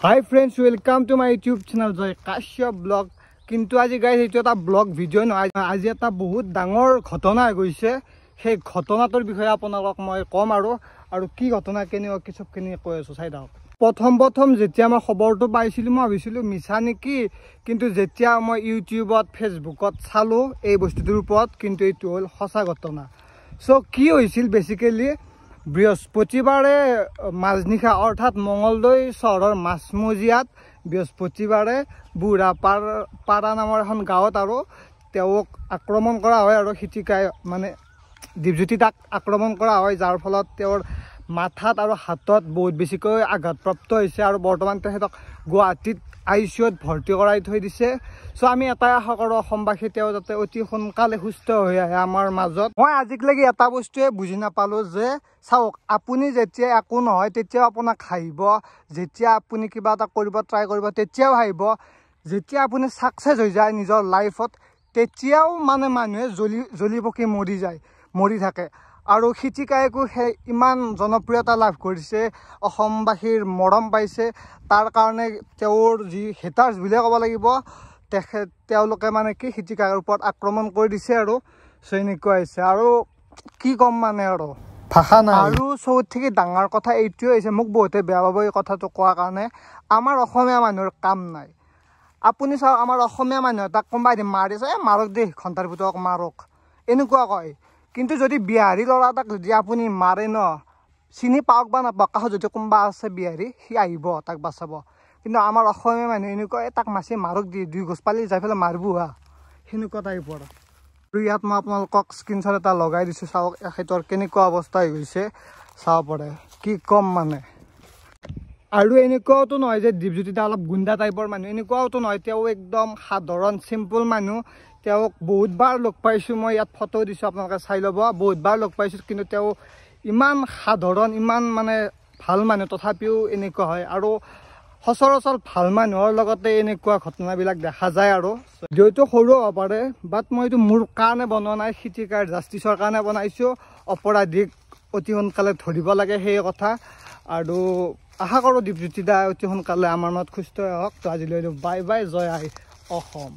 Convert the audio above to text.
Hi friends, welcome to my YouTube channel Joy Kashyap Blog. কিন্তু আজি guys এইটো এটা ব্লগ ভিডিও নহয়, আজি এটা বহুত ডাঙৰ ঘটনা গৈছে। সেই ঘটনাটোৰ বিষয়ে আপোনালোকক মই কম আৰু কি ঘটনা কেনেকুৱা কি সব কেনে কৈ আছো চাই দাও। প্ৰথম যেতিয়া মই খবৰটো পাইছিলো মই ভাবিছিলো মিছা নেকি, কিন্তু যেতিয়া মই ইউটিউবত ফেসবুকত চালো এই বস্তুটোৰ ওপৰত, কিন্তু এইটো হল সঁচা ঘটনা। সো কি হৈছিল বেসিক্যালি বৃহস্পতিবাৰে মাজনিশা অৰ্থাৎ মঙ্গলদৈ চহৰৰ মাছমজিয়াত বৃহস্পতিবাৰে বুঢ়াপাৰা নামৰ এখন গাঁৱত আৰু তেওঁক আক্ৰমণ কৰা হয় আৰু খিটিকাই মানে দীপজ্যোতি তাক আক্ৰমণ কৰা হয়, যাৰ ফলত তেওঁৰ মাথাত আৰু হাতত বহুত বেছিকৈ আঘাতপ্ৰাপ্ত হৈছে আৰু বৰ্তমান তেখেতক গুৱাহাটীত ICUত ভৰ্তি কৰাই থৈ দিছে। সো আমি এটাই আশা কৰোঁ অসমবাসী তেওঁ যাতে অতি সোনকালে সুস্থ হৈ আহে আমাৰ মাজত। মই আজিলৈকে এটা বস্তুৱে বুজি নাপালো যে চাওক, আপুনি যেতিয়া একো নহয় তেতিয়াও আপোনাক হাঁহিব, যেতিয়া আপুনি কিবা এটা কৰিব ট্ৰাই কৰিব তেতিয়াও হাঁহিব, যেতিয়া আপুনি সাকসেছ হৈ যায় নিজৰ লাইফত তেতিয়াও মানে মানুহে জ্বলি পকি মৰি থাকে। আৰু খিটিকাইকো সেই ইমান জনপ্ৰিয়তা লাভ কৰিছে, অসমবাসীৰ মৰম পাইছে, তাৰ কাৰণে তেওঁৰ যি হেটাৰ্ছ বুলিয়ে ক'ব লাগিব, তেওঁলোকে মানে কি খিটিকাইৰ ওপৰত আক্ৰমণ কৰি দিছে আৰু এনেকুৱা হৈছে আৰু কি ক'ম মানে আৰু ভাষা নাই। আৰু চবতকৈ ডাঙৰ কথা এইটোৱে হৈছে, মোক বহুতে বেয়া পাব এই কথাটো কোৱাৰ কাৰণে, আমাৰ অসমীয়া মানুহৰ কাম নাই। আপুনি চাওক, আমাৰ অসমীয়া মানুহ তাক কোনোবাই মাৰিছে, মাৰক দেই ঘণ্টাৰ ভিতৰত মাৰক এনেকুৱা কয়, কিন্তু যদি বিহাৰী ল'ৰা এটাক যদি আপুনি মাৰে ন, চিনি পাওক বা নাপাওক, কাষত যদি কোনোবা আছে বিহাৰী সি আহিব তাক বাচাব। কিন্তু আমাৰ অসমীয়া মানুহে এনেকুৱা তাক মাছি মাৰক দি দুই গছ পালি যাই পেলাই মাৰিব হা, সেনেকুৱা টাইপৰ। আৰু ইয়াত মই আপোনালোকক স্ক্ৰীনশ্বট এটা লগাই দিছোঁ, চাওক এখেতৰ কেনেকুৱা অৱস্থা হৈ গৈছে চাব পাৰে, কি ক'ম মানে। আৰু এনেকুৱাওতো নহয় যে দীপজ্যোতিটা অলপ গুণ্ডা টাইপৰ মানুহ, এনেকুৱাওতো নহয়, তেওঁ একদম সাধাৰণ চিম্পল মানুহ। তেওঁক বহুতবাৰ লগ পাইছোঁ মই, ইয়াত ফটো দিছোঁ আপোনালোকে চাই ল'ব, বহুতবাৰ লগ পাইছোঁ, কিন্তু তেওঁ ইমান সাধাৰণ ইমান মানে ভাল মানুহ, তথাপিও এনেকুৱা হয়। আৰু সচৰাচৰ ভাল মানুহৰ লগতে এনেকুৱা ঘটনাবিলাক দেখা যায় আৰু যদিও সৰু হ'ব পাৰে, বাট মই এইটো মোৰ কাৰণে বনোৱা নাই, খিটিকাইৰ জাষ্টিছৰ কাৰণে বনাইছোঁ। অপৰাধীক অতি সোনকালে ধৰিব লাগে সেই কথা, আৰু আশা কৰোঁ দীপজ্যোতি দা অতি সোনকালে আমাৰ মাজত সুস্থ হওক। তো আজিলৈ বাই বাই, জয় আই অসম।